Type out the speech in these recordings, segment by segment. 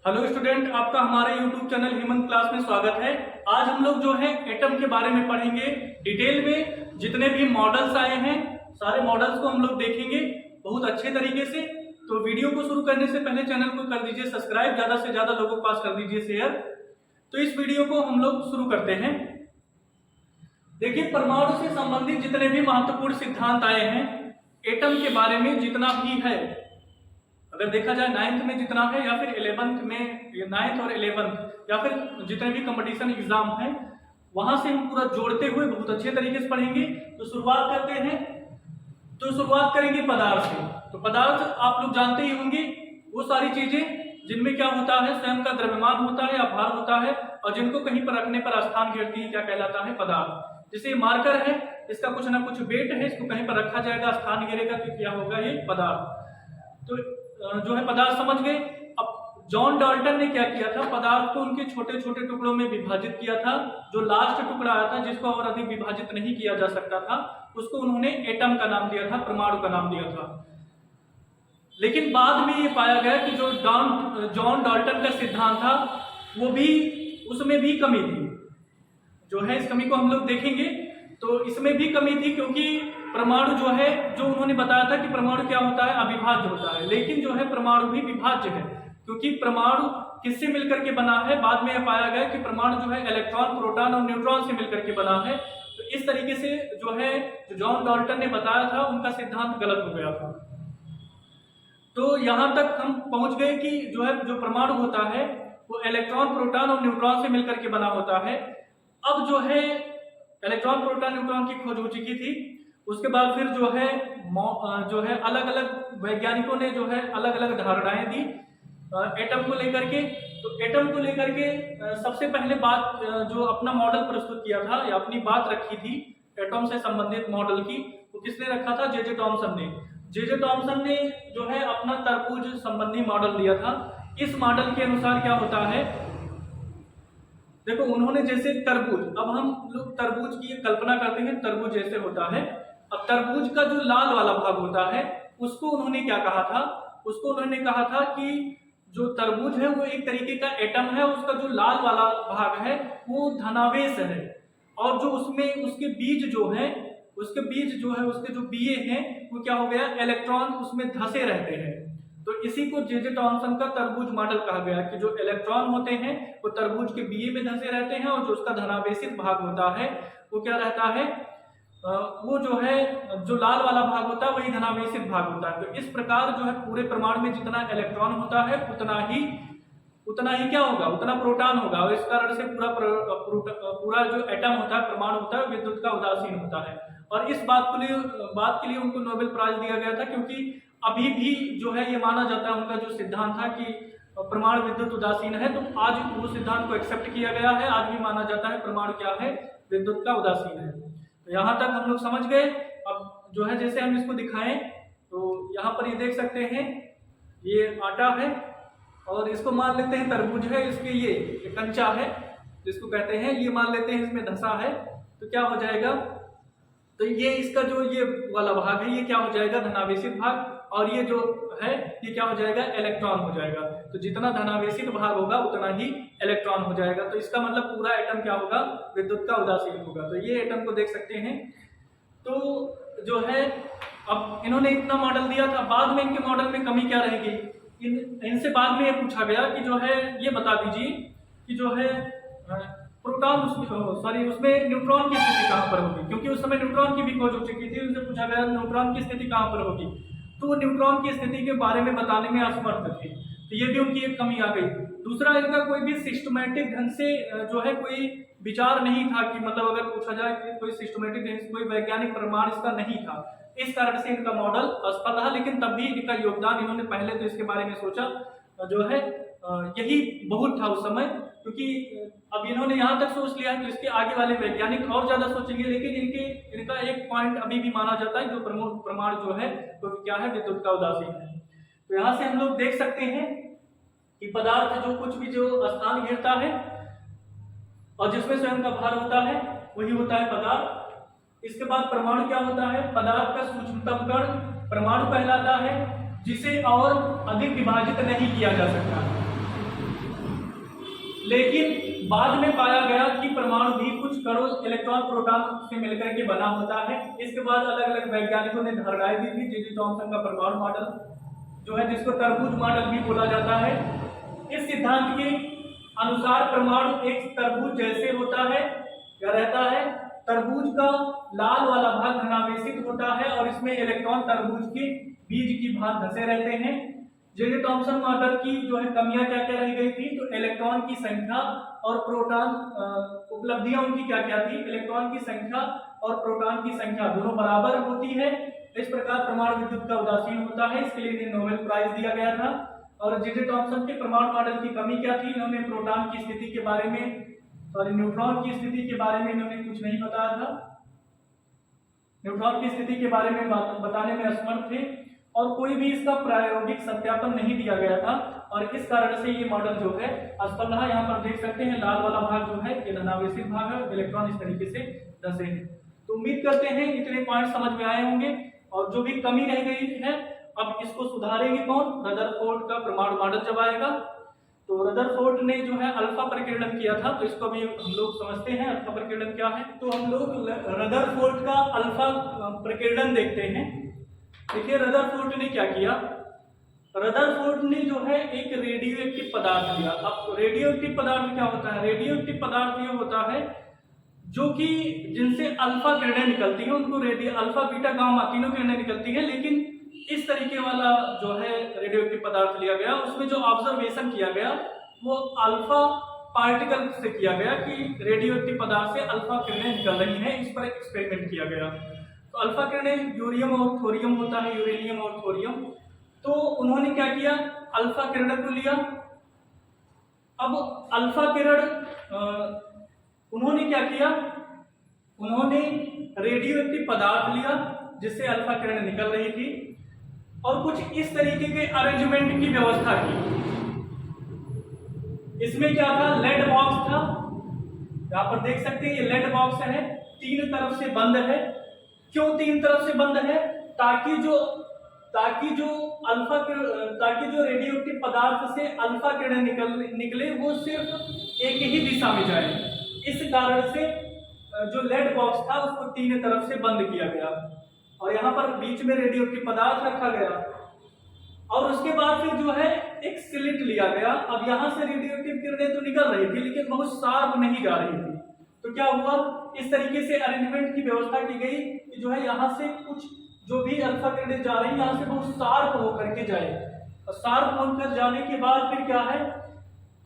Hello student, आपका हमारे YouTube channel Hemant class में स्वागत है। आज हम लोग जो है एटम के बारे में पढ़ेंगे डिटेल में। जितने भी मॉडल्स आए हैं सारे मॉडल्स को हम लोग देखेंगे बहुत अच्छे तरीके से। तो वीडियो को शुरू करने से पहले चैनल को कर दीजिए सब्सक्राइब, ज्यादा से ज्यादा लोगों के पास कर दीजिए शेयर। तो इस वीडियो को हम लोग शुरू करते हैं। देखिए, परमाणु से संबंधित जितने भी महत्वपूर्ण सिद्धांत आए हैं एटम के बारे में, जितना भी है, अगर देखा जाए 9th में जितना है या फिर 11th में, 9th और 11th या फिर जितने भी कंपटीशन एग्जाम हैं वहां से हम पूरा जोड़ते हुए बहुत अच्छे तरीके से पढ़ेंगे। तो शुरुआत करते हैं। तो शुरुआत करेंगे पदार्थ से। तो पदार्थ आप लोग जानते ही होंगे, वो सारी चीजें जिनमें क्या होता है, स्वयं का द्रव्यमान होता है या भार होता है, और जिनको कहीं पर रखने पर स्थान घेरती है, क्या कहलाता है, पदार्थ। जैसे मार्कर है, इसका कुछ ना कुछ वेट है, इसको कहीं पर रखा जाएगा, स्थान घेरेगा, तो क्या होगा, ये पदार्थ। तो जो है पदार्थ समझ गए। अब जॉन डाल्टन ने क्या किया था, पदार्थ को उनके छोटे छोटे टुकड़ों में विभाजित किया था। जो लास्ट टुकड़ा आया था, जिसको और अधिक विभाजित नहीं किया जा सकता था, उसको उन्होंने एटम का नाम दिया था, परमाणु का नाम दिया था। लेकिन बाद में ये पाया गया कि जो जॉन डाल्टन का सिद्धांत था वो भी, उसमें भी कमी थी। जो है इस कमी को हम लोग देखेंगे। तो इसमें भी कमी थी क्योंकि परमाणु जो है, जो उन्होंने बताया था कि परमाणु क्या होता है, अविभाज्य होता है। लेकिन जो है परमाणु भी विभाज्य है, क्योंकि परमाणु किससे मिलकर के बना है, बाद में यह पाया गया कि परमाणु जो है इलेक्ट्रॉन, प्रोटॉन और न्यूट्रॉन से मिलकर के बना है। तो इस तरीके से जो है, जो जॉन डाल्टन ने बताया था, उनका सिद्धांत गलत हो गया था। तो यहां तक हम पहुंच गए कि जो है, जो परमाणु होता है वो इलेक्ट्रॉन, प्रोटॉन और न्यूट्रॉन से मिलकर के बना होता है। अब जो है इलेक्ट्रॉन, प्रोटॉन, न्यूट्रॉन की खोज हो चुकी थी। उसके बाद फिर जो है अलग अलग वैज्ञानिकों ने जो है अलग अलग धारणाएं दी एटम को लेकर के। तो एटम को लेकर के सबसे पहले बात, जो अपना मॉडल प्रस्तुत किया था या अपनी बात रखी थी एटम से संबंधित मॉडल की, वो किसने रखा था, जे टॉमसन ने। जे टॉमसन ने जो है अपना तरबूज संबंधी मॉडल दिया था। इस मॉडल के अनुसार क्या होता है, देखो, उन्होंने जैसे तरबूज, अब हम लोग तरबूज की कल्पना करते हैं, तरबूज जैसे होता है। अब तरबूज का जो लाल वाला भाग होता है, उसको उन्होंने क्या कहा था, उसको उन्होंने कहा था कि जो तरबूज है वो एक तरीके का एटम है, उसका जो लाल वाला भाग है वो धनावेश है, और जो उसमें उसके बीज जो है, उसके जो बीए हैं, वो क्या हो गया, इलेक्ट्रॉन उसमें धसे रहते हैं। तो इसी को जे टॉमसन का तरबूज मॉडल कहा गया कि जो इलेक्ट्रॉन होते हैं वो तरबूज के बीए में धसे रहते हैं, और जो उसका धनावेशित भाग होता है वो क्या रहता है, वो जो है, जो लाल वाला भाग होता है वही धनावेशित भाग होता है। तो इस प्रकार जो है पूरे परमाणु में जितना इलेक्ट्रॉन होता है उतना ही क्या होगा, उतना प्रोटॉन होगा, और इस कारण से पूरा जो एटम होता है, परमाणु होता है, विद्युत का उदासीन होता है। और इस बात के लिए उनको नोबेल प्राइज दिया गया था, क्योंकि अभी भी जो है ये माना जाता है, उनका जो सिद्धांत था कि परमाणु विद्युत उदासीन है, तो आज वो सिद्धांत को एक्सेप्ट किया गया है। आज भी माना जाता है परमाणु क्या है, विद्युत का उदासीन है। तो यहाँ तक हम लोग समझ गए। अब जो है, जैसे हम इसको दिखाएं तो यहाँ पर ये देख सकते हैं, ये आटा है और इसको मान लेते हैं तरबूज है, इसके ये कंचा है जिसको कहते हैं, ये मान लेते हैं इसमें धसा है। तो क्या हो जाएगा, तो ये इसका जो ये वाला भाग है, ये क्या हो जाएगा, धनावेशित भाग, और ये जो है ये क्या हो जाएगा, इलेक्ट्रॉन हो जाएगा। तो जितना धनावेशित भाग होगा उतना ही इलेक्ट्रॉन हो जाएगा। तो इसका मतलब पूरा एटम क्या होगा, विद्युत का उदासीन होगा। तो ये एटम को देख सकते हैं। तो जो है, अब इन्होंने इतना मॉडल दिया था, बाद में इनके मॉडल में कमी क्या रहेगी, इनसे बाद में ये पूछा गया कि जो है, ये बता दीजिए कि जो है प्रोटॉन, उसमें न्यूट्रॉन की स्थिति कहाँ पर होगी, क्योंकि उस समय न्यूट्रॉन की भी खोज हो चुकी थी। उनसे पूछा गया न्यूट्रॉन की स्थिति कहाँ पर होगी, तो वो न्यूट्रॉन की स्थिति के बारे में बताने में असमर्थ थे। तो ये भी उनकी एक कमी आ गई। दूसरा, इनका कोई भी सिस्टमैटिक ढंग से जो है कोई विचार नहीं था कि, मतलब अगर पूछा जाए कि कोई सिस्टमैटिक ढंग से कोई वैज्ञानिक प्रमाण इसका नहीं था, इस कारण से इनका मॉडल असफल रहा। लेकिन तब भी इनका योगदान, इन्होंने पहले तो इसके बारे में सोचा, जो है यही बहुत था उस समय, क्योंकि अब इन्होंने यहाँ तक सोच लिया है तो इसके आगे वाले वैज्ञानिक और ज्यादा सोचेंगे। लेकिन इनका एक पॉइंट अभी भी माना जाता है, जो प्रमुख प्रमाण जो है तो क्या है, विद्युत का उदासीन है। तो यहाँ से हम लोग देख सकते हैं कि पदार्थ जो कुछ भी जो स्थान घेरता है और जिसमें स्वयं का भार होता है वही होता है पदार्थ। इसके बाद परमाणु क्या होता है, पदार्थ का सूक्ष्मतम कण परमाणु कहलाता है, जिसे और अधिक विभाजित नहीं किया जा सकता। लेकिन बाद में पाया गया कि परमाणु भी कुछ कणों इलेक्ट्रॉन प्रोटॉन से मिलकर के बना होता है। इसके बाद अलग अलग वैज्ञानिकों ने धारणाएं दी थी। जे थॉमसन का परमाणु मॉडल जो है, जिसको तरबूज मॉडल भी बोला जाता है, इस सिद्धांत के अनुसार परमाणु एक तरबूज जैसे होता है या रहता है। तरबूज का लाल वाला भाग धनावेशित होता है और इसमें इलेक्ट्रॉन तरबूज के बीज की भाग धसे रहते हैं। जे थॉमसन मॉडल की जो है कमियां क्या क्या रह गई थी, तो इलेक्ट्रॉन की संख्या और प्रोटॉन उपलब्धियां उनकी क्या क्या थी, इलेक्ट्रॉन की संख्या और प्रोटॉन की संख्या दोनों बराबर होती है। इस प्रकार परमाणु विद्युत का उदासीन होता है। इसके लिए इन्हें नोबेल प्राइज दिया गया था। और जे थॉमसन के परमाणु मॉडल की कमी क्या थी, इन्होंने प्रोटॉन की स्थिति के बारे में, न्यूट्रॉन की स्थिति के बारे में इन्होंने कुछ नहीं बताया था। न्यूट्रॉन की स्थिति के बारे में बताने में असमर्थ थे और कोई भी इसका प्रायोगिक सत्यापन नहीं दिया गया था। और इस कारण से ये मॉडल जो है असफल रहा। यहाँ पर देख सकते हैं लाल वाला भाग जो है ये धनावेशित भाग है, इलेक्ट्रॉन इस तरीके से धसे हैं। तो उम्मीद करते हैं इतने पॉइंट समझ में आए होंगे। और जो भी कमी रह गई है, अब इसको सुधारेंगे कौन, रदरफोर्ड का परमाणु मॉडल जब आएगा। तो रदरफोर्ड ने जो है अल्फा प्रकीर्णन किया था, तो इसको भी हम लोग समझते हैं अल्फा प्रकीर्णन क्या है। तो हम लोग रदरफोर्ड का अल्फा प्रकीर्णन देखते हैं। देखिए रदरफोर्ड ने क्या किया, रदरफोर्ड ने जो है एक रेडियो एक्टिव पदार्थ लिया। अब रेडियो एक्टिव पदार्थ क्या होता है, रेडियो एक्टिव पदार्थ ये होता है जो कि जिनसे अल्फा किरणें निकलती हैं, उनको रेडियो अल्फा बीटा गामा तीनों किरणें निकलती हैं। लेकिन इस तरीके वाला जो है रेडियो एक्टिव पदार्थ लिया गया, उसमें जो ऑब्जर्वेशन किया गया वो अल्फा पार्टिकल से किया गया कि रेडियो एक्टिव पदार्थ से अल्फा किरणें निकल रही हैं। इस पर एक्सपेरिमेंट किया गया। तो अल्फा किरणें यूरियम और थोरियम होता है, यूरेनियम और थोरियम। तो उन्होंने क्या किया, अल्फा किरण को लिया। अब अल्फा किरण उन्होंने क्या किया, उन्होंने रेडियो एक्टिव पदार्थ लिया जिससे अल्फा किरण निकल रही थी और कुछ इस तरीके के अरेंजमेंट की व्यवस्था की। इसमें क्या था, लेड बॉक्स था। यहां पर देख सकते हैं ये लेड बॉक्स है, तीन तरफ से बंद है। क्यों तीन तरफ से बंद है, ताकि जो रेडियो एक्टिव पदार्थ से अल्फा किरण निकले वो सिर्फ एक ही दिशा में जाए। इस कारण से जो लेड बॉक्स था उसको तीन तरफ से बंद किया गया और यहाँ पर बीच में रेडियो एक्टिव पदार्थ रखा गया। और उसके बाद फिर जो है एक स्लिट लिया गया। अब यहाँ से रेडियो एक्टिव किरणें तो निकल रही थी लेकिन बहुत शार्प नहीं जा रही थी। तो क्या हुआ, इस तरीके से अरेंजमेंट की व्यवस्था की गई कि जो है यहाँ से कुछ जो भी अल्फा किरणें जा रही है यहाँ से बहुत शार्प होकर के जाए। और शार्प होकर जाने के बाद फिर क्या है,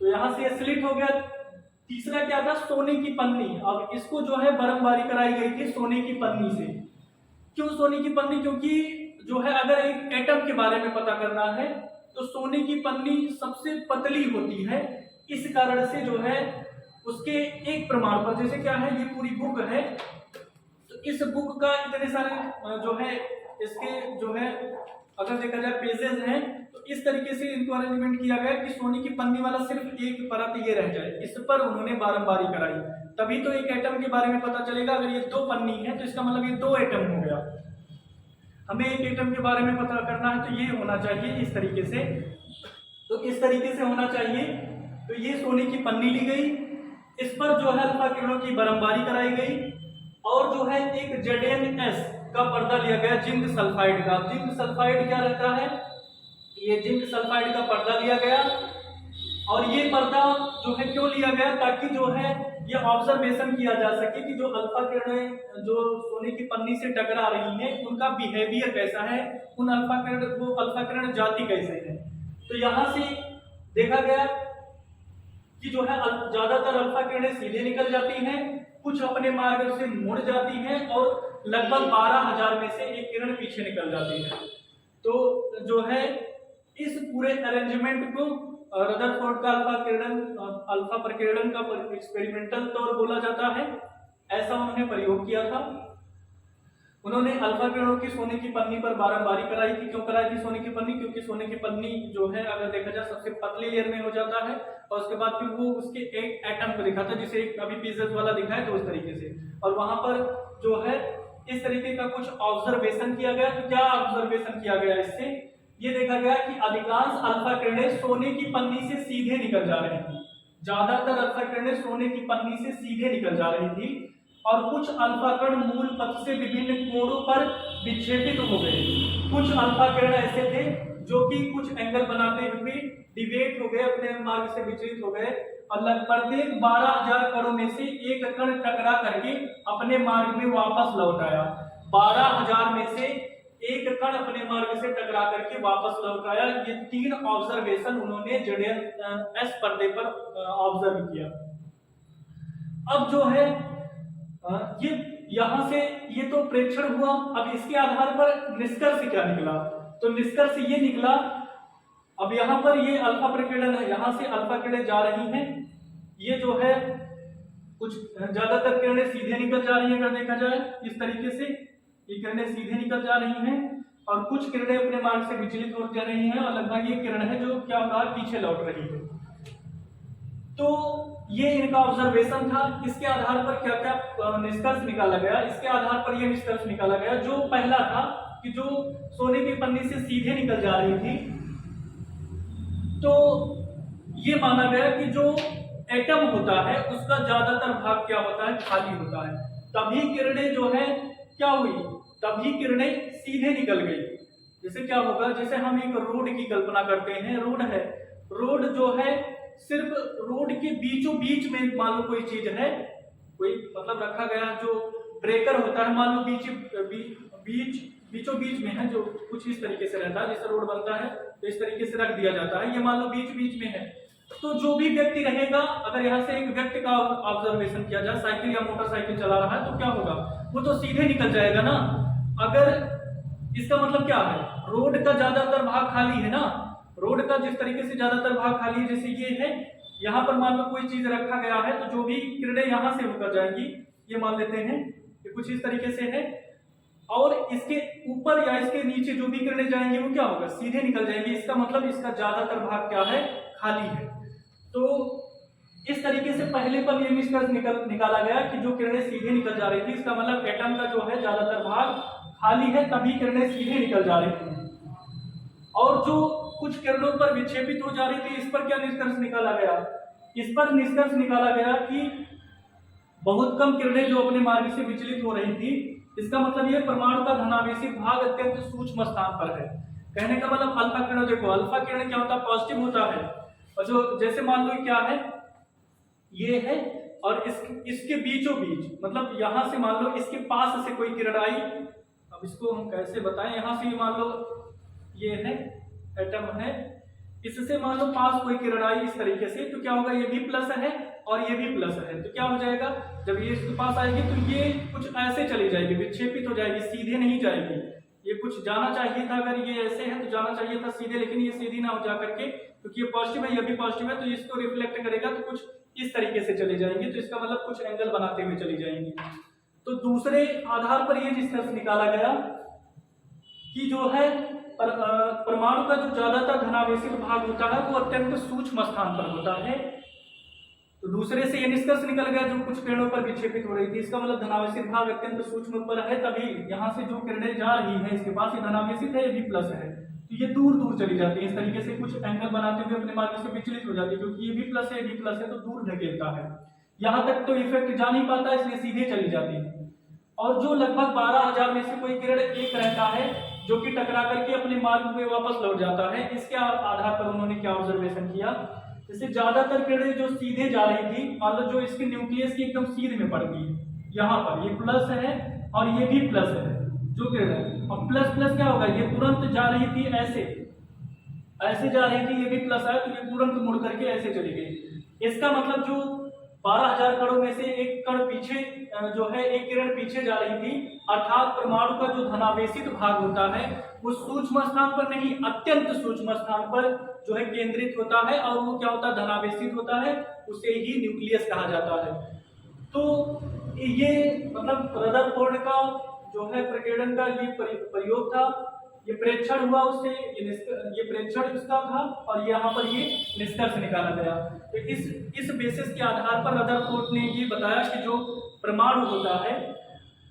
तो यहाँ से स्लिट हो गया। तीसरा क्या था, सोने की पन्नी। अब इसको जो है बर्फबारी कराई गई थी सोने की पन्नी से। क्यों सोने की पन्नी, क्योंकि जो है अगर एक एटम के बारे में पता करना है तो सोने की पन्नी सबसे पतली होती है। इस कारण से जो है उसके एक प्रमाण पर, जैसे क्या है ये पूरी बुक है, तो इस बुक का इतने सारे जो है इसके जो है अगर देखा जाए पेजेस हैं, तो इस तरीके से इनको अरेंजमेंट किया गया कि सोने की पन्नी वाला सिर्फ एक परत ये रह जाए। इस पर उन्होंने बारंबारी कराई, तभी तो एक एटम के बारे में पता चलेगा। अगर ये दो पन्नी है तो इसका मतलब ये दो एटम हो गया। हमें एक एटम के बारे में पता करना है तो ये होना चाहिए इस तरीके से, तो इस तरीके से होना चाहिए। तो ये सोने की पन्नी ली गई, इस पर जो है अल्फा किरणों की बारंबारी कराई गई और जो है एक ZnS का पर्दा लिया गया जिंक सल्फाइड का। जिंक सल्फाइड क्या रहता है, ये जिंक सल्फाइड का पर्दा लिया गया। और ये पर्दा जो है क्यों लिया गया, ताकि जो है ये ऑब्जर्वेशन किया जा सके कि जो अल्फा किरणें जो सोने की पन्नी से टकरा रही हैं उनका बिहेवियर कैसा है, उन अल्फा किरण जाति कैसे है। तो यहाँ से देखा गया कि जो है ज्यादातर अल्फा किरणें सीधे निकल जाती हैं, कुछ अपने मार्ग से मुड़ जाती हैं और लगभग 12,000 में से एक किरण पीछे निकल जाती है। तो जो है इस पूरे अरेंजमेंट को रदरफोर्ड का अल्फा प्रकीर्णन का एक्सपेरिमेंटल तौर बोला जाता है। ऐसा उन्होंने प्रयोग किया था। उन्होंने अल्फा किरणों की सोने की पन्नी पर बारंबारी कराई थी। क्यों कराई थी सोने की पन्नी, क्योंकि सोने की पन्नी जो है अगर देखा जाए सबसे पतली लेयर में हो जाता है और उसके बाद फिर वो उसके एक एटम को दिखाता है, जिसे अभी पीसेस वाला दिखाया तो उस तरीके से। और वहां पर जो है इस तरीके का कुछ ऑब्जर्वेशन किया गया। तो क्या ऑब्जर्वेशन किया गया, इससे ये देखा गया कि अधिकांश अल्फा किरणें सोने की पन्नी से सीधे निकल जा रही थी। ज्यादातर अल्फा किरणें सोने की पन्नी से सीधे निकल जा रही थी और कुछ अल्फा कण मूल पथ से विभिन्न कोणों पर विक्षेपित हो गए। कुछ अल्फा किरण ऐसे थे जो कि कुछ एंगल बनाते हुए डिवेट हो गए, अपने मार्ग से विचलित हो गए और लगभग प्रत्येक 12,000 कणों में से एक कण टकरा करके अपने मार्ग में वापस लौट आया। 12,000 में से एक कण अपने मार्ग से टकरा करके वापस लौट आया। ये 3 ऑब्जर्वेशन उन्होंने ZNS पर्दे पर ऑब्जर्व किया। अब जो है ये यहां से ये तो प्रेक्षण हुआ। अब इसके आधार पर निष्कर्ष क्या निकला? तो निष्कर्ष ये निकला, अब यहाँ पर ये अल्फा प्रकीर्णन है, यहाँ से अल्फा किरणें जा रही हैं। ये जो है कुछ ज्यादातर किरणें सीधे निकल जा रही हैं, अगर देखा जाए इस तरीके से ये किरणें सीधे निकल जा रही हैं और कुछ किरणें अपने मार्ग से विचलित हो जा रही हैं और लगभग ये किरण है जो क्या होगा पीछे लौट रही है। तो ये इनका ऑब्जर्वेशन था। इसके आधार पर क्या क्या निष्कर्ष निकाला गया? इसके आधार पर यह निष्कर्ष निकाला गया, जो पहला था कि जो सोने की पन्नी से सीधे निकल जा रही थी, तो ये माना गया कि जो एटम होता है उसका ज्यादातर भाग क्या होता है, खाली होता है। तभी किरणें जो है क्या हुई, तभी किरणें सीधे निकल गई। जैसे क्या होगा, जैसे हम एक रोड की कल्पना करते हैं, रोड है, रोड जो है सिर्फ रोड के बीचों बीच में मान लो कोई चीज है, कोई मतलब रखा गया जो ब्रेकर होता है, मान लो बीचों बीच में है, जो कुछ इस तरीके से रहता है, जैसे रोड बनता है तो इस तरीके से रख दिया जाता है, ये मान लो बीच बीच में है। तो जो भी व्यक्ति रहेगा, अगर यहाँ से एक व्यक्ति का ऑब्जर्वेशन किया जाए, साइकिल या मोटरसाइकिल चला रहा है, तो क्या होगा, वो तो सीधे निकल जाएगा ना। अगर इसका मतलब क्या है, रोड का ज्यादातर भाग खाली है ना, रोड का जिस तरीके से ज्यादातर भाग खाली है, जैसे ये है, यहाँ पर मान लो कोई चीज रखा गया है, तो जो भी किरणें यहाँ से होकर जाएंगी, ये मान लेते हैं कि कुछ इस तरीके से है, और इसके ऊपर या इसके नीचे जो भी किरणें जाएंगी वो क्या होगा, सीधे निकल जाएंगी। इसका मतलब इसका ज्यादातर भाग क्या है, खाली है। तो इस तरीके से पहले पर यह निष्कर्ष निकाला गया कि जो किरणें सीधे निकल जा रही थी, इसका मतलब एटम का जो है ज्यादातर भाग खाली है, तभी किरणें सीधे निकल जा रही थी। और जो कुछ किरणों पर विक्षेपित हो जा रही थी, इस पर क्या निष्कर्ष निकाला गया? इस पर निष्कर्ष निकाला गया कि बहुत कम किरणें जो अपने मार्ग से विचलित हो रही थी। इसका मतलब यह परमाणु का धनावेशी भाग अत्यंत सूक्ष्म स्थान पर है। कहने का मतलब अल्फा किरण, देखो अल्फा किरण क्या होता है, पॉजिटिव होता है, और जो जैसे मान लो क्या है, ये है, और इसके बीचों बीच, मतलब यहां से मान लो इसके पास से कोई किरण आई, अब इसको हम कैसे बताएं, यहां से मान लो ये है एटम है, इससे मान लो पास कोई किरण आई इस तरीके से, तो क्या होगा, ये भी प्लस है और ये भी प्लस है, तो क्या हो जाएगा, जब ये इसके पास आएगी तो ये कुछ ऐसे चली जाएगी, विक्षेपित हो जाएगी, सीधे नहीं जाएगी। ये कुछ जाना चाहिए था, अगर ये ऐसे है तो जाना चाहिए था सीधे, लेकिन ये सीधी ना हो जा करके, क्योंकि ये पॉजिटिव है, ये भी पॉजिटिव है, तो इसको रिफ्लेक्ट करेगा तो कुछ इस तरीके से चले जाएंगे, तो इसका मतलब कुछ एंगल बनाते हुए चली जाएंगी। तो दूसरे आधार पर यह निष्कर्ष निकाला गया कि जो है परमाणु का जो ज्यादातर धनावेशित भाग होता है वो अत्यंत सूक्ष्म स्थान पर होता है। तो दूसरे से यह निष्कर्ष निकल गया, जो कुछ किरणों पर विक्षेपित हो रही थी, इसका मतलब धनावेशित भाग अत्यंत सूक्ष्म पर है, तभी यहाँ से जो किरणें जा रही है इसके पास, ये धनावेशित है, ये भी प्लस है, तो ये दूर दूर चली जाती है, इस तरीके से कुछ एंगल बनाते हुए अपने मार्ग से विचलित हो जाती है, क्योंकि ये भी प्लस है, ये भी प्लस है, तो दूर ढकेलता है। यहाँ तक तो इफेक्ट जा नहीं पाता, इसलिए सीधे चली जाती है। और जो लगभग 12,000 में से कोई किरण एक रहता है जो कि टकरा करके अपने मार्ग में वापस लौट जाता है, इसके आधार पर उन्होंने क्या ऑब्जर्वेशन किया, जैसे ज्यादातर किरणें जो सीधे जा रही थी, मान लो जो इसके न्यूक्लियस की एकदम सीध में पड़ गई, यहाँ पर ये प्लस है और ये भी प्लस है, जो किरण है, और प्लस प्लस क्या होगा, ये तुरंत जा रही थी ऐसे जा रही थी, ये भी प्लस है, तो ये तुरंत मुड़ करके ऐसे चली गई। इसका मतलब जो 12,000 कणों में से एक कण पीछे जो है, एक किरण पीछे जा रही थी, अर्थात परमाणु का जो धनावेशित भाग होता है वो सूक्ष्म स्थान पर नहीं, अत्यंत सूक्ष्म स्थान पर जो है केंद्रित होता है, और वो क्या होता है, धनावेशित होता है, उसे ही न्यूक्लियस कहा जाता है। तो ये मतलब रदरफोर्ड का जो है प्रकीर्णन का ये प्रयोग था, ये प्रेक्षण हुआ उससे, ये प्रेक्षण इसका था, और यहाँ पर ये निष्कर्ष निकाला गया। तो इस बेसिस के आधार पर रदरफोर्ड ने ये बताया कि जो परमाणु होता है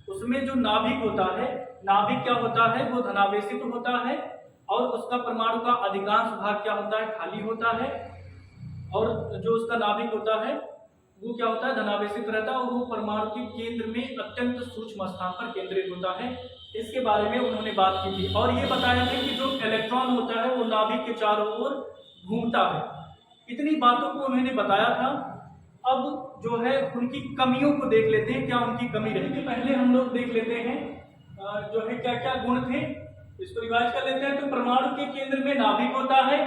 उसमें जो नाभिक होता है, नाभिक क्या होता है, वो धनावेशित होता है, और उसका परमाणु का अधिकांश भाग क्या होता है, खाली होता है। और जो उसका नाभिक होता है वो क्या होता है, धनावेशित रहता है और वो परमाणु के केंद्र में अत्यंत सूक्ष्म स्थान पर केंद्रित होता है। इसके बारे में उन्होंने बात की थी और ये बताया था कि जो इलेक्ट्रॉन होता है वो नाभिक के चारों ओर घूमता है। इतनी बातों को उन्होंने बताया था। अब जो है उनकी कमियों को देख लेते हैं, क्या उनकी कमी रहेगी। पहले हम लोग देख लेते हैं जो है क्या क्या गुण थे, इसको रिवाइज कर लेते हैं। तो परमाणु के केंद्र में नाभिक होता है,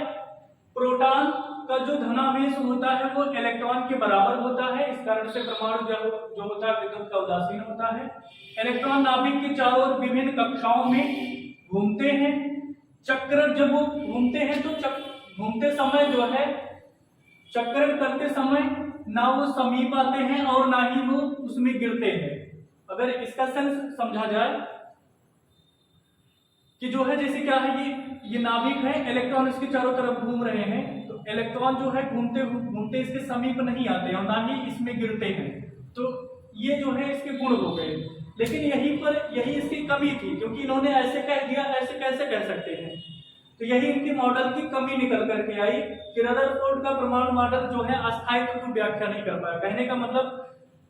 प्रोटॉन का जो धनावेश होता है वो इलेक्ट्रॉन के बराबर होता है, इस कारण से परमाणु जो होता है विद्युत का उदासीन होता है। इलेक्ट्रॉन नाभिक के चारों ओर विभिन्न कक्षाओं में घूमते हैं। चक्र जब वो घूमते हैं तो घूमते समय जो है चक्रण करते समय ना वो समीप आते हैं और ना ही वो उसमें गिरते हैं। अगर इसका सेंस समझा जाए कि जो है जैसे क्या है, ये नाभिक है, इलेक्ट्रॉन इसके चारों तरफ घूम रहे हैं, तो इलेक्ट्रॉन जो है घूमते घूमते इसके समीप नहीं आते और ना ही इसमें गिरते हैं। तो ये जो है इसके गुण हो गए। लेकिन यही इसकी कमी थी, क्योंकि इन्होंने ऐसे कह दिया, ऐसे कैसे कह सकते हैं। तो यही इनके मॉडल की कमी निकल करके आई कि रदरफोर्ड का परमाणु मॉडल जो है अस्थायित्व की व्याख्या नहीं कर पाया। कहने का मतलब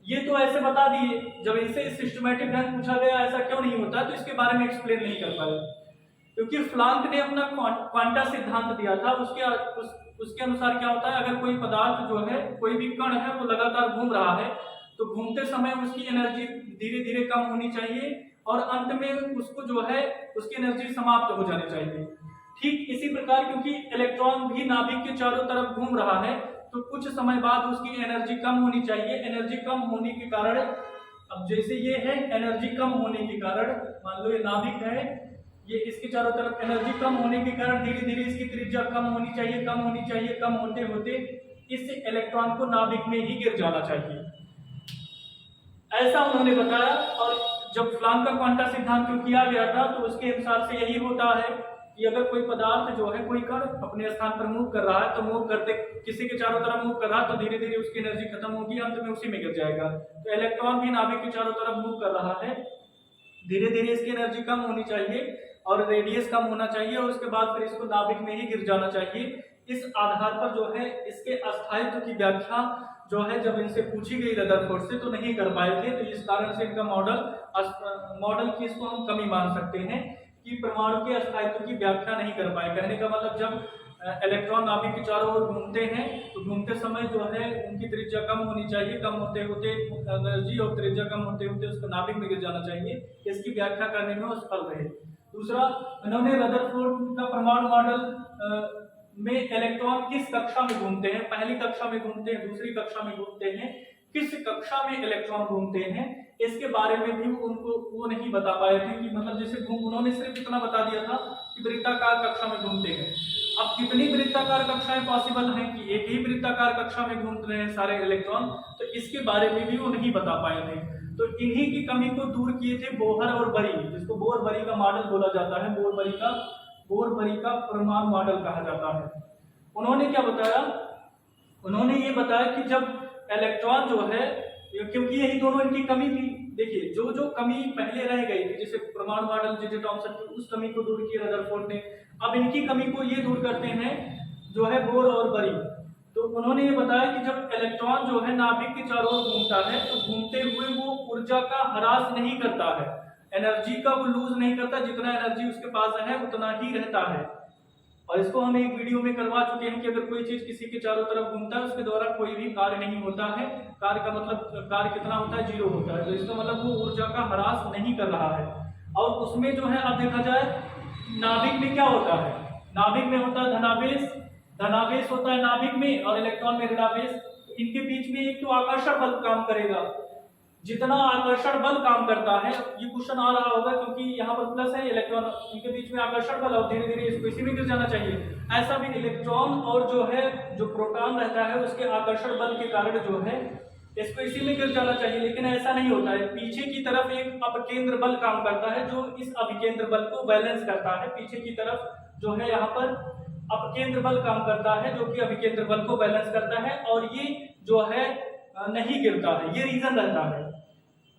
ये तो ऐसे बता दिए, जब इनसे सिस्टमैटिक ढंग पूछा गया ऐसा क्यों नहीं होता, तो इसके बारे में एक्सप्लेन नहीं कर पाए। क्योंकि प्लांक ने अपना क्वांटा सिद्धांत दिया था, उसके अनुसार क्या होता है, अगर कोई पदार्थ जो है, कोई भी कण है, वो लगातार घूम रहा है तो घूमते समय उसकी एनर्जी धीरे धीरे कम होनी चाहिए और अंत में उसको जो है उसकी एनर्जी समाप्त हो जानी चाहिए। ठीक इसी प्रकार क्योंकि इलेक्ट्रॉन भी नाभिक के चारों तरफ घूम रहा है तो कुछ समय बाद उसकी एनर्जी कम होनी चाहिए। एनर्जी कम होने के कारण, अब जैसे ये है एनर्जी कम होने के कारण, मान लो ये नाभिक है, ये इसके चारों तरफ एनर्जी कम होने के कारण धीरे धीरे इसकी त्रिज्या कम होनी चाहिए, कम होनी चाहिए, कम होते होते इस इलेक्ट्रॉन को नाभिक में ही गिर जाना चाहिए, ऐसा उन्होंने बताया। और जब प्लांक का क्वांटा सिद्धांत जो किया गया था तो उसके अनुसार से यही होता है कि अगर कोई पदार्थ जो है, कोई कण अपने स्थान पर मूव कर रहा है तो मूव करते किसी के चारों तरफ मूव कर रहा है तो धीरे धीरे उसकी एनर्जी खत्म होगी, अंत में उसी में गिर जाएगा। तो इलेक्ट्रॉन भी नाभिक के चारों तरफ मूव कर रहा है, धीरे धीरे इसकी एनर्जी कम होनी चाहिए और रेडियस कम होना चाहिए और उसके बाद फिर इसको नाभिक में ही गिर जाना चाहिए। इस आधार पर जो है इसके अस्थायित्व की व्याख्या जो है जब इनसे पूछी गई रदरफोर्ड से तो नहीं कर पाए थे। तो इस कारण से इनका मॉडल की इसको हम कमी मान सकते हैं कि परमाणु के अस्थायित्व की व्याख्या नहीं कर पाए। कहने का मतलब जब इलेक्ट्रॉन नाभिक के चारों ओर घूमते हैं तो घूमते समय जो है उनकी त्रिज्या कम होनी चाहिए, कम होते होते एनर्जी और त्रिज्या कम होते होते उसको नाभिक में गिर जाना चाहिए। इसकी व्याख्या करने में वो सफल रहे। दूसरा, इन्होंने रदरफोर्ड का परमाणु मॉडल में इलेक्ट्रॉन किस कक्षा में घूमते हैं, पहली कक्षा में घूमते हैं, दूसरी कक्षा में घूमते हैं, किस कक्षा में इलेक्ट्रॉन घूमते हैं, इसके बारे में भी उनको वो नहीं बता पाए थे कि मतलब जैसे उन्होंने सिर्फ इतना बता दिया था कि वृत्ताकार कक्षा में घूमते हैं। अब कितनी वृत्ताकार कक्षाएं पॉसिबल हैं कि एक ही वृत्ताकार कक्षा में घूम रहे हैं सारे इलेक्ट्रॉन, तो इसके बारे में भी वो नहीं बता पाए थे। तो इन्हीं की कमी को दूर किए थे बोहर और बरी, जिसको बोहर-बरी का मॉडल बोला जाता है, बोहर-बरी का परमाणु मॉडल कहा जाता है। उन्होंने क्या बताया, उन्होंने ये बताया कि जब इलेक्ट्रॉन जो है, क्योंकि यही दोनों इनकी कमी थी, देखिए जो कमी पहले रह गई थी, जैसे परमाणु मॉडल जे थॉमसन की, उस कमी को दूर किया रदरफोर्ड ने। अब इनकी कमी को ये दूर करते हैं जो है बोर और बरी। तो उन्होंने ये बताया कि जब इलेक्ट्रॉन जो है नाभिक के चारों ओर घूमता है तो घूमते हुए वो ऊर्जा का ह्रास नहीं करता है, एनर्जी का वो लूज नहीं करता, जितना एनर्जी उसके पास है उतना ही रहता है। और इसको हम एक वीडियो में करवा चुके हैं कि अगर कोई चीज किसी के चारों तरफ घूमता है उसके द्वारा कोई भी कार्य नहीं होता है, कार्य का मतलब कार्य कितना होता है, 0 होता है। तो इसका मतलब वो ऊर्जा का ह्रास नहीं कर रहा है। और उसमें जो है अब देखा जाए नाभिक में क्या होता है, नाभिक में होता है धनावेश होता है नाभिक में और इलेक्ट्रॉन में ऋणावेश। इनके बीच में एक तो आकर्षण बल काम करेगा, जितना आकर्षण बल काम करता है, ये क्वेश्चन आ रहा होगा क्योंकि यहाँ पर प्लस है, इलेक्ट्रॉन इनके बीच में आकर्षण बल और धीरे धीरे इसको इसी में गिर जाना चाहिए। ऐसा भी इलेक्ट्रॉन और जो प्रोटॉन रहता है उसके आकर्षण बल के कारण जो है इसको इसी में गिर जाना चाहिए, लेकिन ऐसा नहीं होता है। पीछे की तरफ एक अपकेंद्र बल काम करता है जो इस अभिकेंद्र बल को बैलेंस करता है। पीछे की तरफ जो है यहाँ पर अपकेंद्र बल काम करता है जो कि अभिकेंद्र बल को बैलेंस करता है और ये जो है नहीं गिरता है, ये रीजन रहता है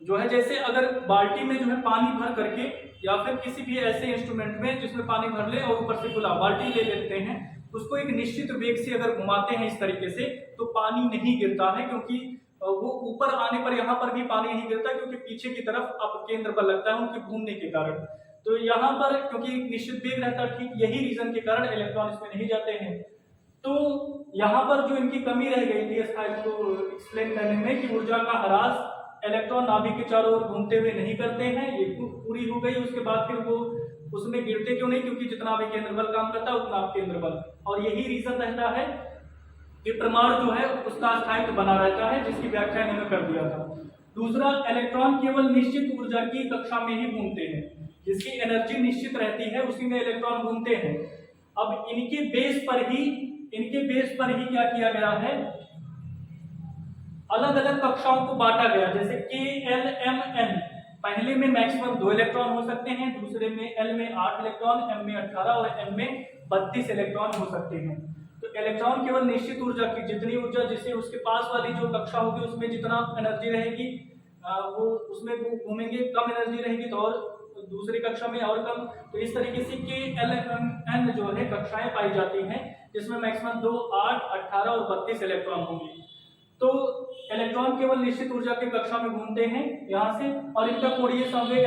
जो है। जैसे अगर बाल्टी में जो है पानी भर करके या फिर किसी भी ऐसे इंस्ट्रूमेंट में जिसमें पानी भर ले और ऊपर से खुला बाल्टी ले लेते हैं, उसको एक निश्चित वेग से अगर घुमाते हैं इस तरीके से तो पानी नहीं गिरता है, क्योंकि वो ऊपर आने पर यहाँ पर भी पानी नहीं गिरता, क्योंकि पीछे की तरफ अब केंद्र पर लगता है उनके घूमने के कारण। तो यहाँ पर क्योंकि एक निश्चित वेग रहता है, ठीक यही रीजन के कारण इलेक्ट्रॉन इसमें नहीं जाते हैं। तो यहाँ पर जो इनकी कमी रह गई थी इस फाइल को एक्सप्लेन करने में कि ऊर्जा का ह्रास इलेक्ट्रॉन नाभिक के चारों ओर घूमते हुए नहीं करते हैं, ये पूरी हो गई। उसके बाद फिर वो उसमें गिरते क्यों नहीं, क्योंकि जितना भी केंद्र बल काम करता है उतना केंद्र बल, और यही रीजन रहता है कि परमाणु जो है उसका स्थायित्व बना रहता है, जिसकी व्याख्या इन्होंने कर दिया था। दूसरा, इलेक्ट्रॉन केवल निश्चित ऊर्जा की कक्षा में ही घूमते हैं, जिसकी एनर्जी निश्चित रहती है उसी में इलेक्ट्रॉन घूमते हैं। अब इनके बेस पर ही क्या किया गया है, अलग अलग कक्षाओं को बांटा गया, जैसे K, L, M, N। पहले में मैक्सिमम 2 इलेक्ट्रॉन हो सकते हैं, दूसरे में L में 8 इलेक्ट्रॉन, M में 18 और N में 32 इलेक्ट्रॉन हो सकते हैं। तो इलेक्ट्रॉन केवल निश्चित ऊर्जा की, जितनी ऊर्जा जिसे उसके पास वाली जो कक्षा होगी उसमें जितना एनर्जी रहेगी वो उसमें घूमेंगे, कम एनर्जी रहेगी तो और दूसरी कक्षा में और कम। तो इस तरीके से K, L, M, N जो है कक्षाएं पाई जाती हैं, जिसमें मैक्सिमम 2, 8, 18 और 32 इलेक्ट्रॉन होंगे। तो इलेक्ट्रॉन केवल निश्चित ऊर्जा की कक्षा में घूमते हैं यहाँ से, और इनका कोणीय संवेग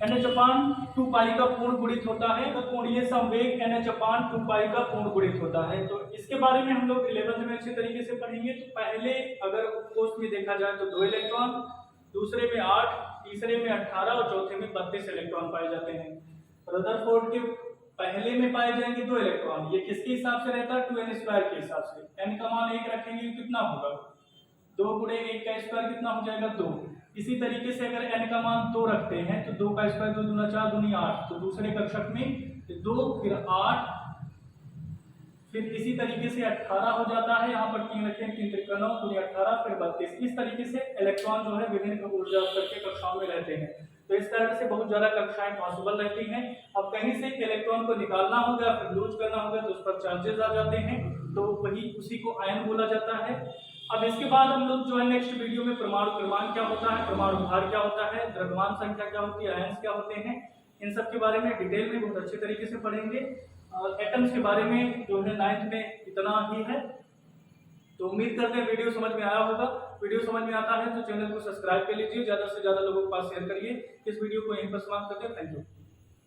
NH/2 पाई का पूर्ण गुणित होता है। तो कोणीय संवेग NH/2 पाई का पूर्ण गुणित होता है। तो इसके बारे में हम लोग 11th में अच्छे तरीके से पढ़ेंगे। तो पहले अगर कोष्ठ में देखा जाए तो 2 इलेक्ट्रॉन, दूसरे में 8, तीसरे में 18 और चौथे में 32 इलेक्ट्रॉन पाए जाते हैं। रदरफोर्ड के पहले में पाए जाएंगे 2 इलेक्ट्रॉन, ये किसके हिसाब से रहता है, 2n² के हिसाब से। n का मान 1 रखेंगे कितना होगा, 2 गुणे 1 का स्क्वायर कितना हो जाएगा, 2। इसी तरीके से अगर n का मान 2 रखते हैं तो 2 का स्क्वायर 2 दूना 4 दूनी 8, तो दूसरे कक्षक में 2 फिर 8 फिर इसी तरीके से 18 हो जाता है। यहाँ पर 3 रखें, 3 त्रिका 9 दूनी 18 फिर 32। इस तरीके से इलेक्ट्रॉन जो है विभिन्न ऊर्जा स्तर के कक्षाओं में रहते हैं। तो इस कारण से बहुत ज्यादा कक्षाएं पॉसिबल रहती हैं। अब कहीं से इलेक्ट्रॉन को निकालना होगा फिर लूज करना होगा तो उस पर चार्जेस आ जाते हैं, तो वही उसी को आयन बोला जाता है। अब इसके बाद हम लोग जो है नेक्स्ट वीडियो में परमाणु क्रमांक क्या होता है, परमाणु भार क्या होता है, द्रव्यमान संख्या क्या होती है, आयंस क्या होते हैं, इन सब के बारे में डिटेल में बहुत अच्छे तरीके से पढ़ेंगे। और एटम्स के बारे में जो है 9th में इतना ही है। तो उम्मीद करते हैं वीडियो समझ में आया होगा। वीडियो समझ में आता है तो चैनल को सब्सक्राइब कर लीजिए, ज्यादा से ज्यादा लोगों के पास शेयर करिए। इस वीडियो को यहीं पर समाप्त करते हैं। Thank you.